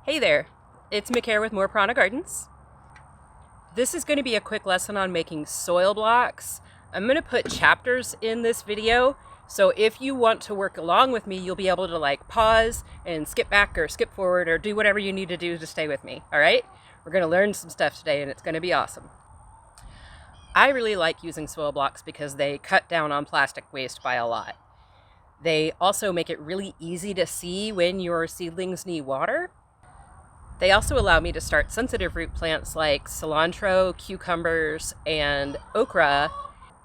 Hey there, it's Mick with More Prana Gardens. This is going to be a quick lesson on making soil blocks. I'm going to put chapters in this video, so if you want to work along with me, you'll be able to pause and skip back or skip forward or do whatever you need to do to stay with me, all right? We're going to learn some stuff today and it's going to be awesome. I really like using soil blocks because they cut down on plastic waste by a lot. They also make it really easy to see when your seedlings need water. They also allow me to start sensitive root plants like cilantro, cucumbers, and okra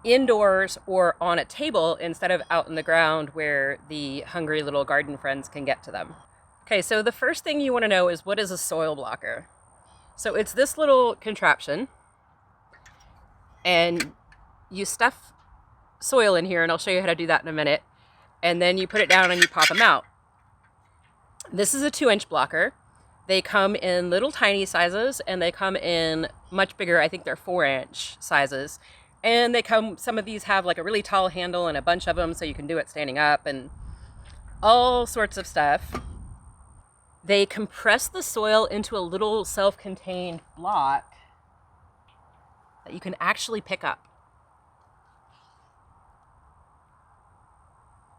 indoors or on a table instead of out in the ground where the hungry little garden friends can get to them. Okay, so the first thing you want to know is, what is a soil blocker? So it's this little contraption, and you stuff soil in here, and I'll show you how to do that in a minute, and then you put it down and you pop them out. This is a 2-inch blocker. They come in little tiny sizes, and they come in much bigger, I think they're 4-inch sizes. And some of these have like a really tall handle and a bunch of them, so you can do it standing up and all sorts of stuff. They compress the soil into a little self-contained block that you can actually pick up.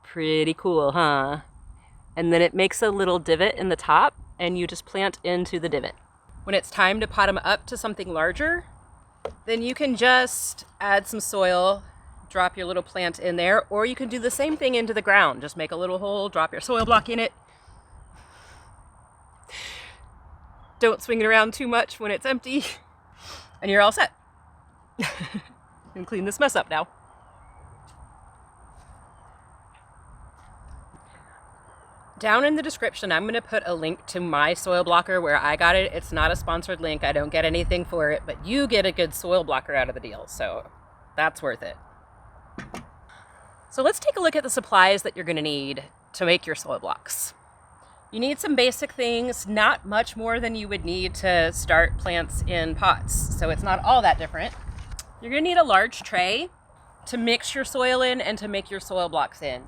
Pretty cool, huh? And then it makes a little divot in the top, and you just plant into the divot. When it's time to pot them up to something larger, then you can just add some soil, drop your little plant in there, or you can do the same thing into the ground. Just make a little hole, drop your soil block in it. Don't swing it around too much when it's empty, and you're all set. You can clean this mess up now. Down in the description, I'm going to put a link to my soil blocker where I got it. It's not a sponsored link. I don't get anything for it, but you get a good soil blocker out of the deal, so that's worth it. So let's take a look at the supplies that you're going to need to make your soil blocks. You need some basic things, not much more than you would need to start plants in pots, so it's not all that different. You're going to need a large tray to mix your soil in and to make your soil blocks in.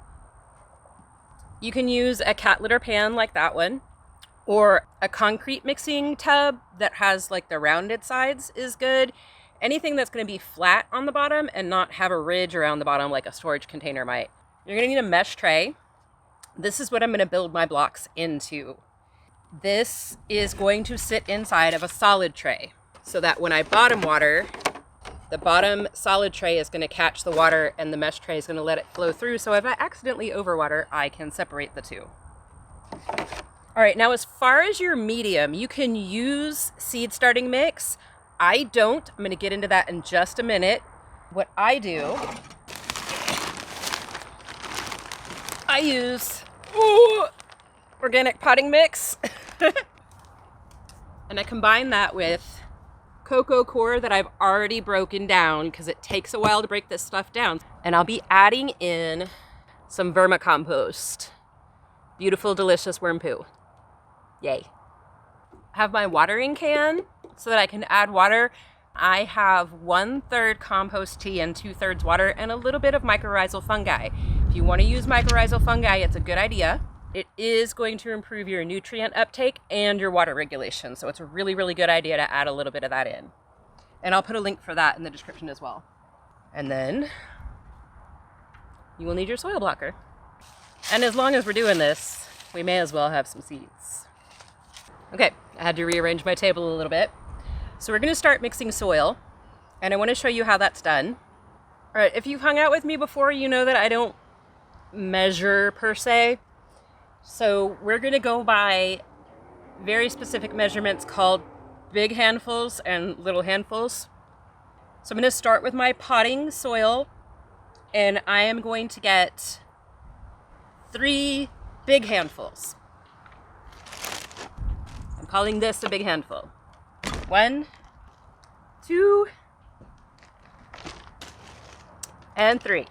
You can use a cat litter pan like that one, or a concrete mixing tub that has like the rounded sides is good. Anything that's going to be flat on the bottom and not have a ridge around the bottom like a storage container might. You're going to need a mesh tray. This is what I'm going to build my blocks into. This is going to sit inside of a solid tray so that when I bottom water, the bottom solid tray is going to catch the water and the mesh tray is going to let it flow through. So if I accidentally overwater, I can separate the two. All right, now as far as your medium, you can use seed starting mix. I don't. I'm going to get into that in just a minute. What I do, I use organic potting mix. And I combine that with cocoa coir that I've already broken down because it takes a while to break this stuff down. And I'll be adding in some vermicompost. Beautiful, delicious worm poo. Yay. I have my watering can so that I can add water. I have 1/3 compost tea and 2/3 water and a little bit of mycorrhizal fungi. If you want to use mycorrhizal fungi, it's a good idea. It is going to improve your nutrient uptake and your water regulation. So it's a really, really good idea to add a little bit of that in. And I'll put a link for that in the description as well. And then you will need your soil blocker. And as long as we're doing this, we may as well have some seeds. Okay, I had to rearrange my table a little bit. So we're going to start mixing soil. And I want to show you how that's done. All right, if you've hung out with me before, you know that I don't measure per se. So we're going to go by very specific measurements called big handfuls and little handfuls. So I'm going to start with my potting soil, and I am going to get 3 big handfuls. I'm calling this a big handful. 1, 2, and 3.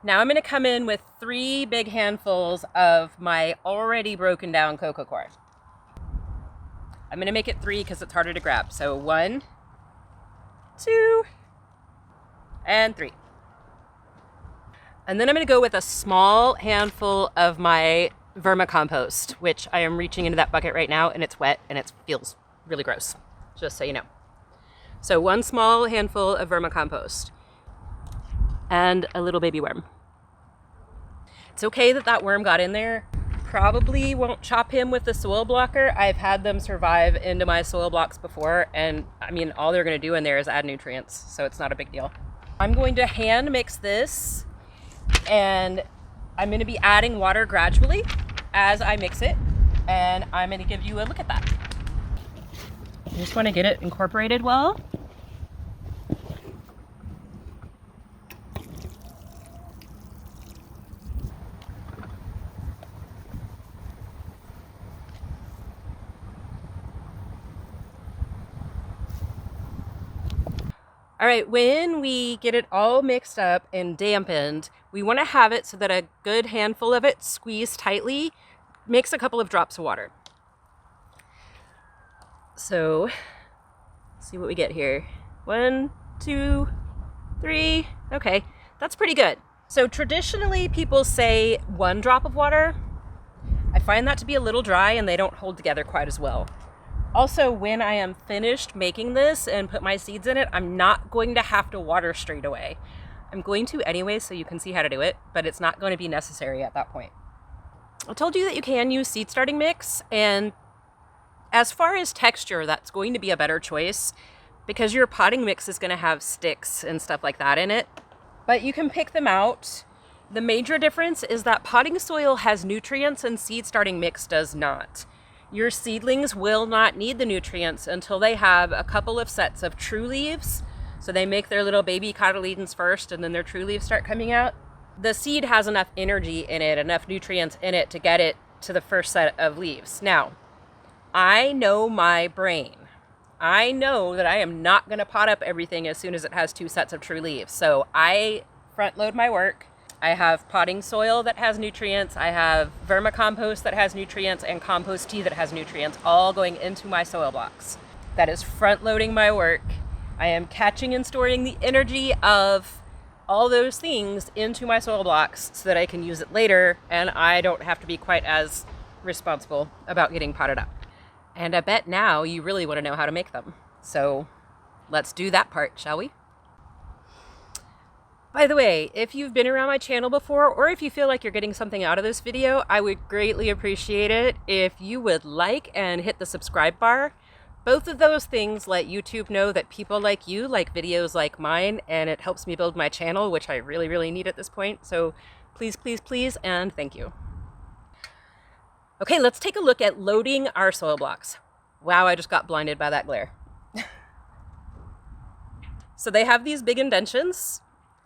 Now I'm going to come in with 3 big handfuls of my already broken down cocoa coir. I'm going to make it 3 because it's harder to grab. So 1, 2, and 3. And then I'm going to go with a small handful of my vermicompost, which I am reaching into that bucket right now, and it's wet and it feels really gross, just so you know. So 1 small handful of vermicompost and a little baby worm. It's okay that that worm got in there. Probably won't chop him with the soil blocker. I've had them survive into my soil blocks before, and I mean, all they're gonna do in there is add nutrients, so it's not a big deal. I'm going to hand mix this, and I'm gonna be adding water gradually as I mix it, and I'm gonna give you a look at that. I just wanna get it incorporated well. All right, when we get it all mixed up and dampened, we want to have it so that a good handful of it squeezed tightly, mix a couple of drops of water. So, let's see what we get here. 1, 2, 3. Okay, that's pretty good. So traditionally people say 1 drop of water. I find that to be a little dry and they don't hold together quite as well. Also, when I am finished making this and put my seeds in it, I'm not going to have to water straight away. I'm going to anyway, so you can see how to do it, but it's not going to be necessary at that point. I told you that you can use seed starting mix, and as far as texture, that's going to be a better choice because your potting mix is going to have sticks and stuff like that in it, but you can pick them out. The major difference is that potting soil has nutrients and seed starting mix does not. Your seedlings will not need the nutrients until they have a couple of sets of true leaves. So they make their little baby cotyledons first and then their true leaves start coming out. The seed has enough energy in it, enough nutrients in it to get it to the first set of leaves. Now, I know my brain. I know that I am not going to pot up everything as soon as it has 2 sets of true leaves. So I front load my work. I have potting soil that has nutrients, I have vermicompost that has nutrients, and compost tea that has nutrients, all going into my soil blocks. That is front loading my work. I am catching and storing the energy of all those things into my soil blocks so that I can use it later and I don't have to be quite as responsible about getting potted up. And I bet now you really want to know how to make them. So let's do that part, shall we? By the way, if you've been around my channel before, or if you feel like you're getting something out of this video, I would greatly appreciate it if you would like and hit the subscribe bar. Both of those things let YouTube know that people like you like videos like mine, and it helps me build my channel, which I really, really need at this point. So please, please, please, and thank you. Okay, let's take a look at loading our soil blocks. Wow, I just got blinded by that glare. So they have these big indentions.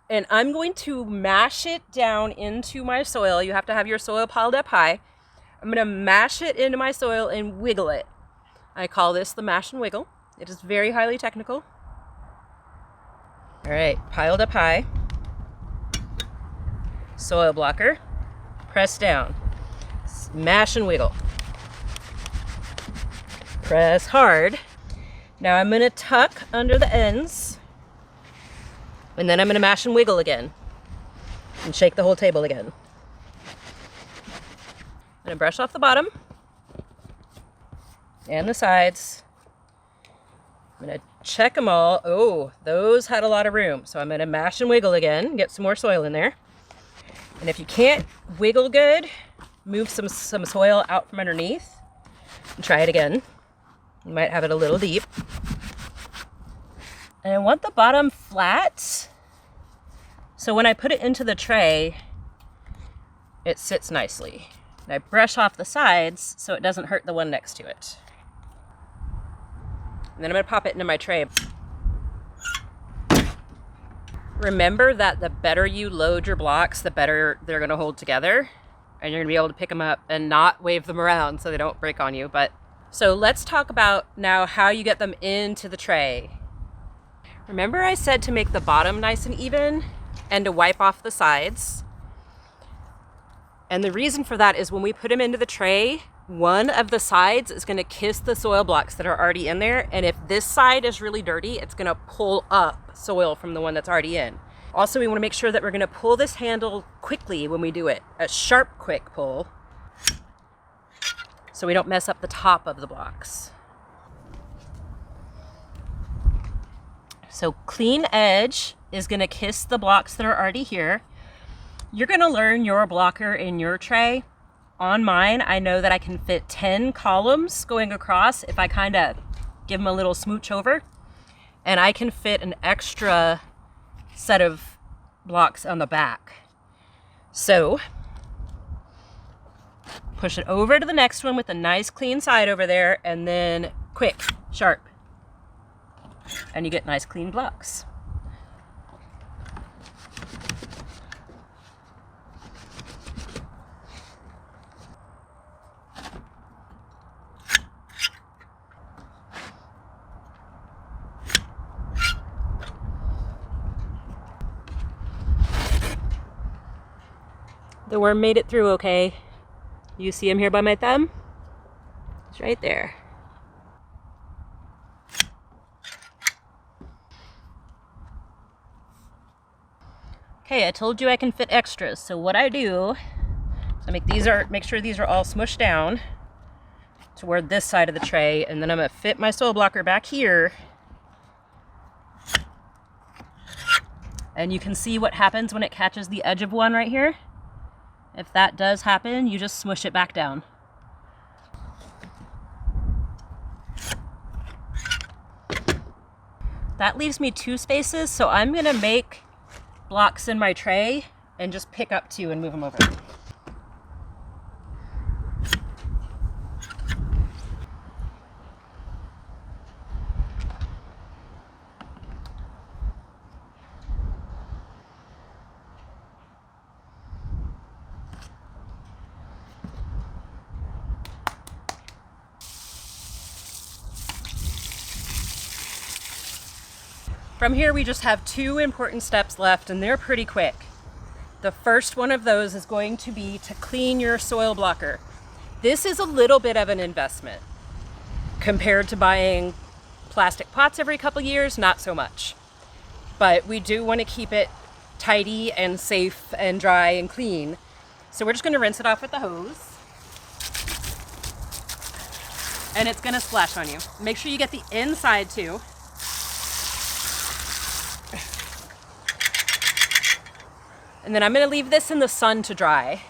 And I'm going to mash it down into my soil. You have to have your soil piled up high. I'm going to mash it into my soil and wiggle it. I call this the mash and wiggle. It is very highly technical. All right, piled up high. Soil blocker. Press down. Mash and wiggle. Press hard. Now I'm going to tuck under the ends. And then I'm going to mash and wiggle again and shake the whole table again. I'm going to brush off the bottom and the sides. I'm going to check them all. Oh, those had a lot of room. So I'm going to mash and wiggle again, get some more soil in there. And if you can't wiggle good, move some soil out from underneath and try it again. You might have it a little deep. And I want the bottom flat, so when I put it into the tray, it sits nicely. And I brush off the sides so it doesn't hurt the one next to it. And then I'm gonna pop it into my tray. Remember that the better you load your blocks, the better they're gonna hold together. And you're gonna be able to pick them up and not wave them around so they don't break on you. So let's talk about now how you get them into the tray. Remember I said to make the bottom nice and even and to wipe off the sides? And the reason for that is when we put them into the tray, one of the sides is going to kiss the soil blocks that are already in there. And if this side is really dirty, it's going to pull up soil from the one that's already in. Also, we want to make sure that we're going to pull this handle quickly when we do it. A sharp, quick pull. so we don't mess up the top of the blocks. So clean edge is gonna kiss the blocks that are already here. You're gonna learn your blocker in your tray. On mine, I know that I can fit 10 columns going across if I kind of give them a little smooch over. And I can fit an extra set of blocks on the back. So push it over to the next one with a nice clean side over there, and then quick, sharp. And you get nice clean blocks. The worm made it through okay. You see him here by my thumb? It's right there. Okay, I told you I can fit extras. So what I do is make sure these are all smushed down toward this side of the tray, and then I'm gonna fit my soil blocker back here. And you can see what happens when it catches the edge of one right here. If that does happen, you just smush it back down. That leaves me 2 spaces, so I'm gonna make blocks in my tray and just pick up 2 and move them over. From here, we just have 2 important steps left, and they're pretty quick. The first one of those is going to be to clean your soil blocker. This is a little bit of an investment. Compared to buying plastic pots every couple years, not so much. But we do want to keep it tidy and safe and dry and clean. So we're just going to rinse it off with the hose. And it's going to splash on you. Make sure you get the inside too. And then I'm gonna leave this in the sun to dry.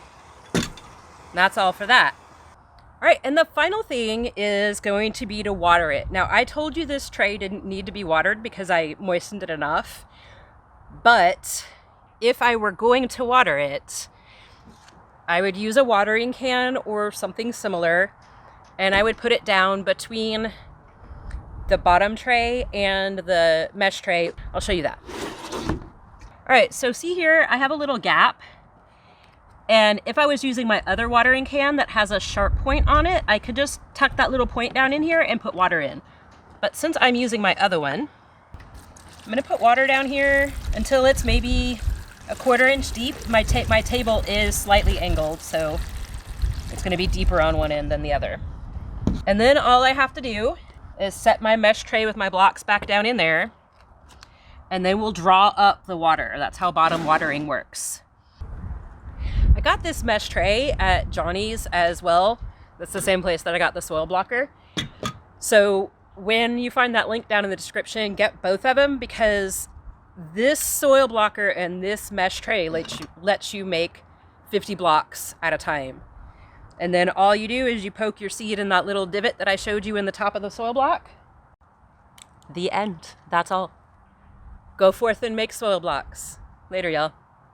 And that's all for that. All right, and the final thing is going to be to water it. Now, I told you this tray didn't need to be watered because I moistened it enough. But if I were going to water it, I would use a watering can or something similar, and I would put it down between the bottom tray and the mesh tray. I'll show you that. All right, so see here, I have a little gap. And if I was using my other watering can that has a sharp point on it, I could just tuck that little point down in here and put water in. But since I'm using my other one, I'm gonna put water down here until it's maybe a 1/4 inch deep. My table is slightly angled, so it's gonna be deeper on one end than the other. And then all I have to do is set my mesh tray with my blocks back down in there, and then we'll draw up the water. That's how bottom watering works. I got this mesh tray at Johnny's as well. That's the same place that I got the soil blocker. So when you find that link down in the description, get both of them, because this soil blocker and this mesh tray lets you make 50 blocks at a time. And then all you do is you poke your seed in that little divot that I showed you in the top of the soil block. The end. That's all. Go forth and make soil blocks. Later, y'all.